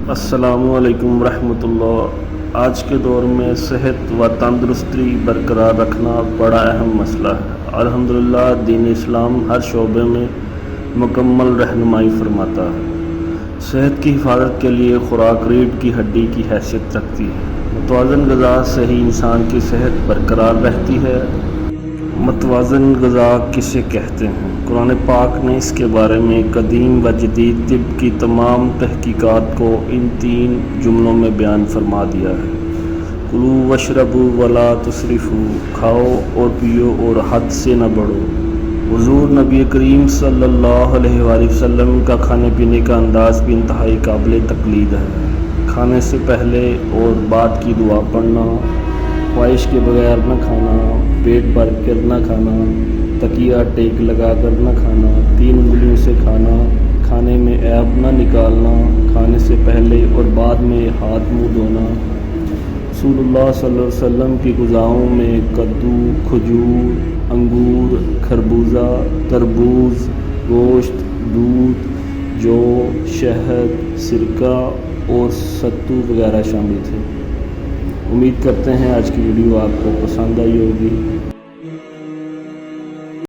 السلام علیکم ورحمۃ اللہ۔ آج کے دور میں صحت و تندرستی برقرار رکھنا بڑا اہم مسئلہ ہے۔ الحمدللہ دین اسلام ہر شعبے میں مکمل رہنمائی فرماتا ہے۔ صحت کی حفاظت کے لیے خوراک ریڑھ کی ہڈی کی حیثیت رکھتی ہے۔ متوازن غذا سے ہی انسان کی صحت برقرار رہتی ہے۔ متوازن غذا کسے کہتے ہیں؟ قرآن پاک نے اس کے بارے میں قدیم و جدید طب کی تمام تحقیقات کو ان 3 جملوں میں بیان فرما دیا ہے۔ کلوا واشربوا ولا تسرفوا، کھاؤ اور پیو اور حد سے نہ بڑھو۔ حضور نبی کریم صلی اللہ علیہ وآلہ وسلم کا کھانے پینے کا انداز بھی انتہائی قابل تقلید ہے۔ کھانے سے پہلے اور بعد کی دعا پڑھنا، خواہش کے بغیر نہ کھانا، پیٹ بھر کر نہ کھانا، تکیہ ٹیک لگا کر نہ کھانا، 3 انگلیوں سے کھانا، کھانے میں عیب نہ نکالنا، کھانے سے پہلے اور بعد میں ہاتھ منہ دھونا۔ رسول اللہ صلی اللہ علیہ وسلم کی غذاؤں میں کدو، کھجور، انگور، خربوزہ، تربوز، گوشت، دودھ، جو، شہد، سرکہ اور ستو وغیرہ شامل تھے۔ امید کرتے ہیں آج کی ویڈیو آپ کو پسند آئی ہوگی۔